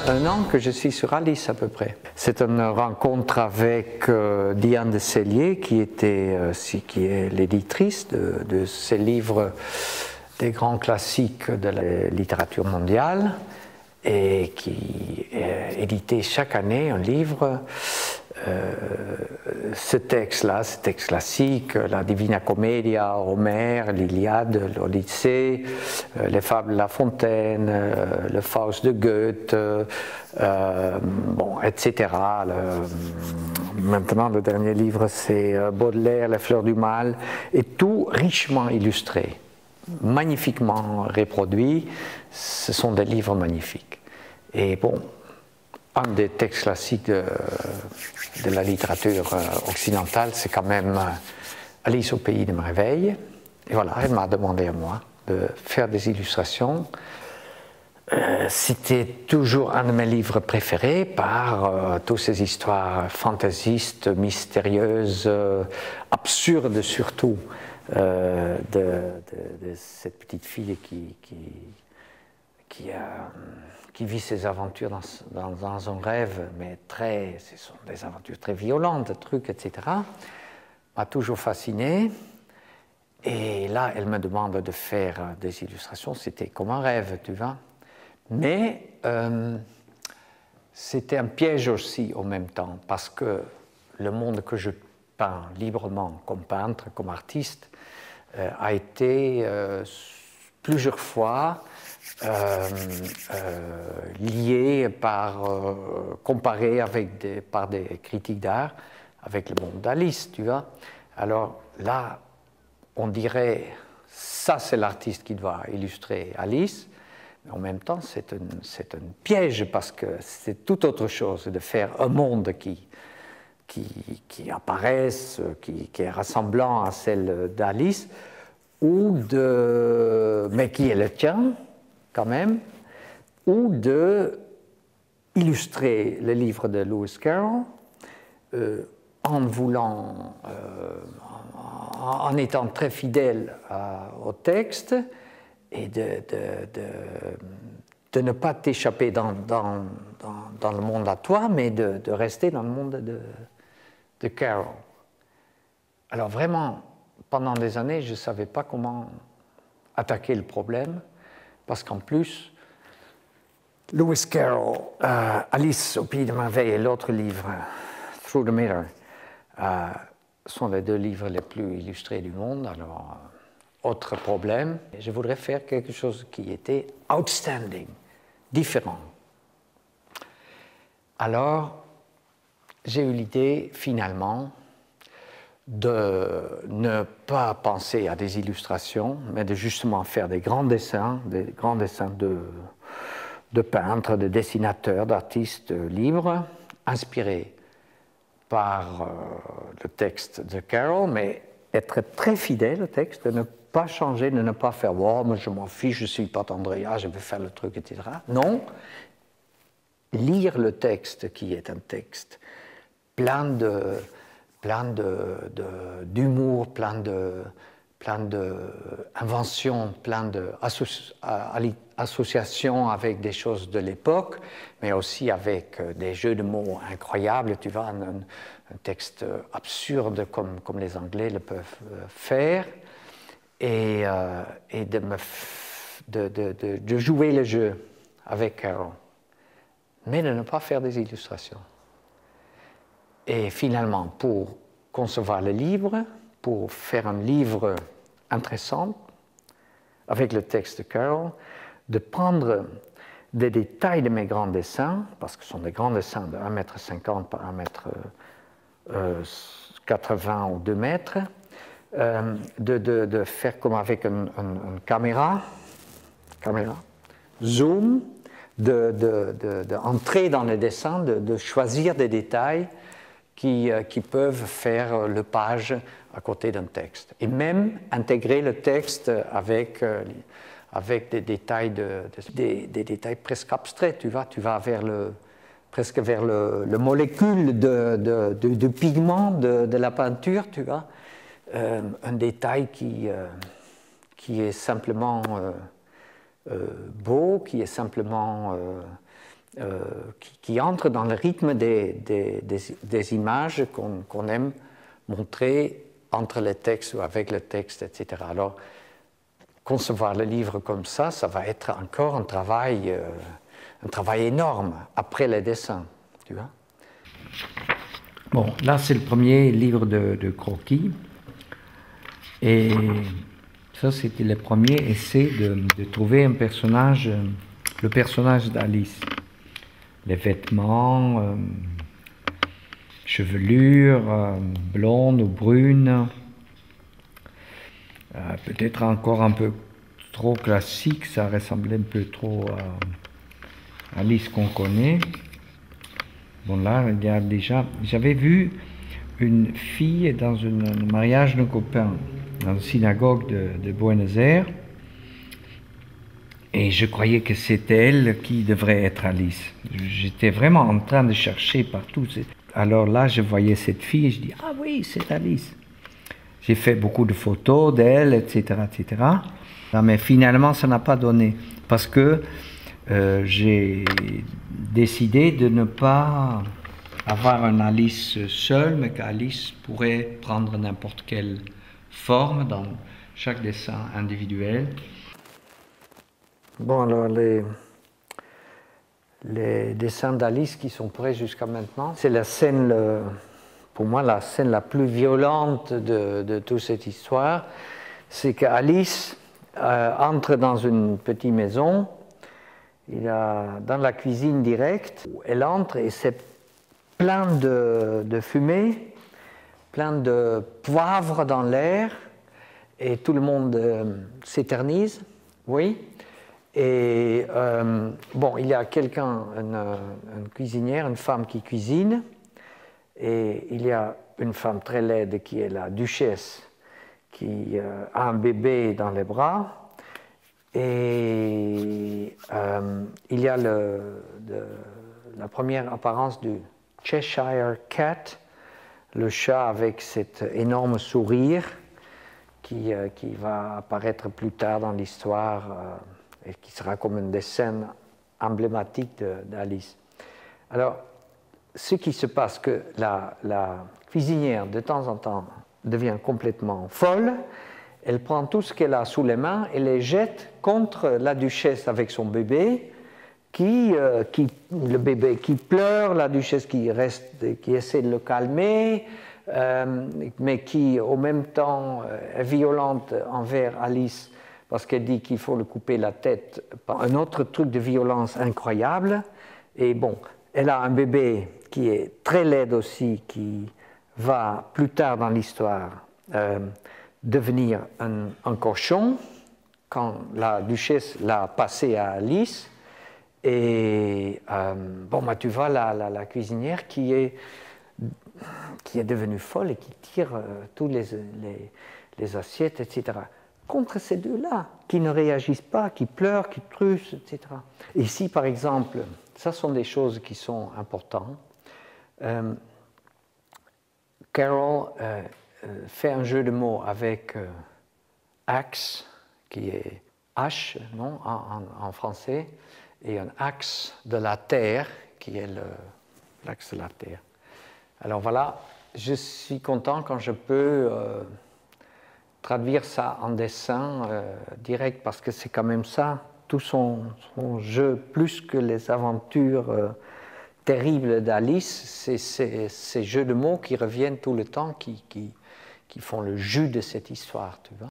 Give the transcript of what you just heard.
un an que je suis sur Alice à peu près. C'est une rencontre avec Diane de Cellier qui est l'éditrice de ces livres des grands classiques de la littérature mondiale et qui éditait chaque année un livre. Ce texte-là, ce texte classique, la Divina Commedia, Homère, l'Iliade, l'Odyssée, les fables de La Fontaine, le Faust de Goethe, etc. Maintenant, le dernier livre, c'est Baudelaire, Les Fleurs du Mal, et tout richement illustré, magnifiquement reproduit. Ce sont des livres magnifiques. Et bon, un des textes classiques de la littérature occidentale, c'est quand même Alice au pays des merveilles. Et voilà, elle m'a demandé à moi de faire des illustrations. C'était toujours un de mes livres préférés par toutes ces histoires fantaisistes, mystérieuses, absurdes surtout, de cette petite fille qui vit ses aventures dans un rêve, mais ce sont des aventures très violentes, des trucs, etc. M'a toujours fasciné. Et là, elle me demande de faire des illustrations. C'était comme un rêve, tu vois. Mais c'était un piège aussi en même temps, parce que le monde que je peins librement comme peintre, comme artiste, a été plusieurs fois lié comparé par des critiques d'art avec le monde d'Alice, tu vois. Alors là, on dirait, ça c'est l'artiste qui doit illustrer Alice, mais en même temps c'est un piège parce que c'est tout autre chose de faire un monde qui apparaisse, qui est rassemblant à celle d'Alice, mais qui est le tien, quand même, ou de illustrer le livre de Lewis Carroll en étant très fidèle au texte et de ne pas t'échapper dans le monde à toi, mais de rester dans le monde de Carroll. Alors vraiment, pendant des années, je ne savais pas comment attaquer le problème, parce qu'en plus, Lewis Carroll, Alice au pays des merveilles et l'autre livre, Through the Mirror, sont les deux livres les plus illustrés du monde. Alors, autre problème, je voudrais faire quelque chose qui était outstanding, différent. Alors, j'ai eu l'idée, finalement, de ne pas penser à des illustrations, mais de justement faire des grands dessins de peintres, de dessinateurs, d'artistes libres, inspirés par le texte de Carroll, mais être très fidèle au texte, de ne pas changer, de ne pas faire « Oh, mais je m'en fiche, je suis pas Andrea, je vais faire le truc, etc. » Non, lire le texte qui est un texte plein d'humour, plein d'inventions, plein d'associations avec des choses de l'époque, mais aussi avec des jeux de mots incroyables, tu vois, un texte absurde comme les Anglais le peuvent faire, et de jouer le jeu avec Carroll, mais de ne pas faire des illustrations. Et finalement, pour concevoir le livre, pour faire un livre intéressant, avec le texte de Carroll, de prendre des détails de mes grands dessins, parce que ce sont des grands dessins de 1,50 m par 1,80 m ou 2 mètres, de faire comme avec une caméra, zoom, d'entrer dans les dessins, de choisir des détails qui peuvent faire le page à côté d'un texte. Et même intégrer le texte avec des détails, des détails presque abstraits. Tu vas presque vers le molécule du pigment de la peinture, tu vois. Un détail qui est simplement beau, qui est simplement qui entre dans le rythme des images qu'on aime montrer entre les textes ou avec le texte, etc. Alors, concevoir le livre comme ça va être encore un travail énorme après les dessins, tu vois. Bon, là c'est le premier livre de croquis, et ça c'était le premier essai de trouver un personnage, le personnage d'Alice. Les vêtements, chevelure, blonde ou brune, peut-être encore un peu trop classique, ça ressemblait un peu trop à Alice qu'on connaît. Bon là, regarde déjà, j'avais vu une fille dans un mariage d'un copain, dans une synagogue de Buenos Aires, et je croyais que c'était elle qui devrait être Alice. J'étais vraiment en train de chercher partout. Alors là, je voyais cette fille et je dis, ah oui, c'est Alice. J'ai fait beaucoup de photos d'elle, etc., etc. Mais finalement, ça n'a pas donné, parce que j'ai décidé de ne pas avoir un Alice seul, mais qu'Alice pourrait prendre n'importe quelle forme dans chaque dessin individuel. Bon, alors les dessins d'Alice qui sont prêts jusqu'à maintenant, c'est la scène, pour moi, la scène la plus violente de toute cette histoire. C'est qu'Alice entre dans une petite maison, dans la cuisine directe, elle entre et c'est plein de fumée, plein de poivre dans l'air, et tout le monde s'éternise, oui. Et bon, il y a quelqu'un, une cuisinière, une femme qui cuisine, et il y a une femme très laide qui est la duchesse, qui a un bébé dans les bras, et il y a la première apparence du Cheshire Cat, le chat avec cet énorme sourire qui va apparaître plus tard dans l'histoire et qui sera comme une des scènes emblématiques d'Alice. Alors, ce qui se passe, que la cuisinière, de temps en temps, devient complètement folle. Elle prend tout ce qu'elle a sous les mains et les jette contre la duchesse avec son bébé, le bébé qui pleure, la duchesse qui essaie de le calmer, mais qui, au même temps, est violente envers Alice, parce qu'elle dit qu'il faut le couper la tête. Un autre truc de violence incroyable. Et bon, elle a un bébé qui est très laid aussi, qui va plus tard dans l'histoire devenir un cochon, quand la duchesse l'a passé à Alice. Et bon, bah, tu vois la cuisinière qui est devenue folle et qui tire tous les assiettes, etc. Contre ces deux-là, qui ne réagissent pas, qui pleurent, qui trussent, etc. Ici, par exemple, ça sont des choses qui sont importantes. Carol fait un jeu de mots avec axe, qui est hache, non, en français, et un axe de la terre, qui est l'axe de la terre. Alors voilà, je suis content quand je peux traduire ça en dessin direct, parce que c'est quand même ça, tout son jeu, plus que les aventures terribles d'Alice, c'est ces jeux de mots qui reviennent tout le temps, qui font le jus de cette histoire, tu vois.